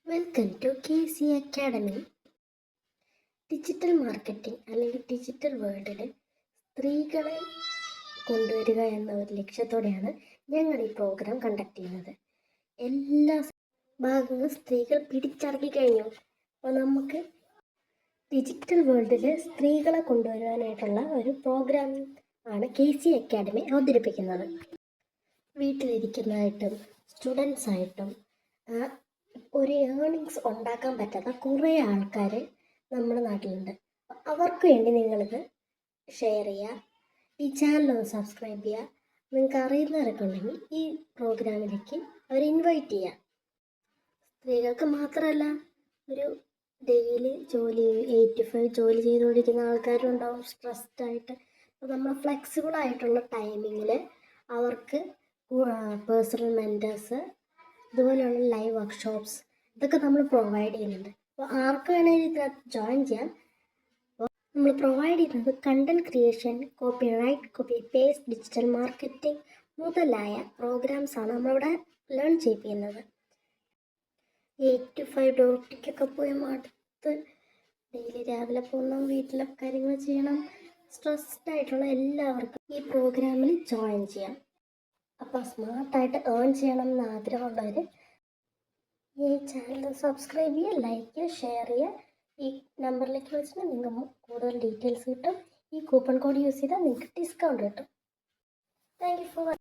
Welcome to KC academy. Digital marketing അല്ലെങ്കിൽ digital വേൾഡിൽ സ്ത്രീകളെ കൊണ്ടുവരിക എന്ന ഒരു ലക്ഷ്യത്തോടെയാണ് ഞങ്ങൾ ഈ പ്രോഗ്രാം കണ്ടക്ട് ചെയ്യുന്നത്. എല്ലാ ഭാഗങ്ങളും സ്ത്രീകൾ പിടിച്ചടക്കി കഴിഞ്ഞു. അപ്പോൾ നമുക്ക് ഡിജിറ്റൽ വേൾഡിൽ സ്ത്രീകളെ കൊണ്ടുവരുവാനായിട്ടുള്ള ഒരു പ്രോഗ്രാം ആണ് KC അക്കാഡമി അവതരിപ്പിക്കുന്നത്. വീട്ടിലിരിക്കുന്നതായിട്ടും സ്റ്റുഡൻസായിട്ടും ഒരു ഏണിങ്സ് ഉണ്ടാക്കാൻ പറ്റാത്ത കുറേ ആൾക്കാർ നമ്മുടെ നാട്ടിലുണ്ട്. അവർക്ക് വേണ്ടി നിങ്ങളിത് ഷെയർ ചെയ്യുക, ഈ ചാനൽ സബ്സ്ക്രൈബ് ചെയ്യുക. നിങ്ങൾക്ക് അറിയുന്നവരൊക്കെ ഉണ്ടെങ്കിൽ ഈ പ്രോഗ്രാമിലേക്ക് അവർ ഇൻവൈറ്റ് ചെയ്യുക. സ്ത്രീകൾക്ക് മാത്രമല്ല, ഒരു ഡെയിലി ജോലി 8 to 5 ജോലി ചെയ്തുകൊണ്ടിരിക്കുന്ന ആൾക്കാരും ഉണ്ടാവും സ്ട്രെസ്ഡായിട്ട്. അപ്പോൾ നമ്മൾ ഫ്ലെക്സിബിൾ ആയിട്ടുള്ള ടൈമിങ്ങിൽ അവർക്ക് പേഴ്സണൽ മെൻറ്റേഴ്സ്, ഇതുപോലെയുള്ള ലൈവ് വർക്ക്ഷോപ്സ് ഇതൊക്കെ നമ്മൾ പ്രൊവൈഡ് ചെയ്യുന്നുണ്ട്. അപ്പോൾ ആർക്ക് വേണമെങ്കിലും ഇതിനകത്ത് ജോയിൻ ചെയ്യാം. അപ്പോൾ നമ്മൾ പ്രൊവൈഡ് ചെയ്യുന്നത് content creation, copyright, copy paste, digital marketing മുതലായ പ്രോഗ്രാംസാണ് നമ്മളിവിടെ ലേൺ ചെയ്യിപ്പിക്കുന്നത്. 8 to 5 ഡ്യൂട്ടിക്കൊക്കെ പോയി മടുത്ത് ഡെയിലി രാവിലെ പോകണം, വീട്ടിലെ കാര്യങ്ങൾ ചെയ്യണം, സ്ട്രെസ്ഡ് ആയിട്ടുള്ള എല്ലാവർക്കും ഈ പ്രോഗ്രാമിൽ ജോയിൻ ചെയ്യാം. അപ്പോൾ സ്മാർട്ടായിട്ട് ഏൺ ചെയ്യണം എന്ന് ആഗ്രഹമുള്ളവർ ഈ ചാനൽ സബ്സ്ക്രൈബ് ചെയ്യുക, ലൈക്ക് ചെയ്യുക, ഷെയർ ചെയ്യുക. ഈ നമ്പറിലേക്ക് വെച്ചിട്ട് നിങ്ങൾക്ക് കൂടുതൽ ഡീറ്റെയിൽസ് കിട്ടും. ഈ കൂപ്പൺ കോഡ് യൂസ് ചെയ്താൽ നിങ്ങൾക്ക് ഡിസ്കൗണ്ട് കിട്ടും. Thank you for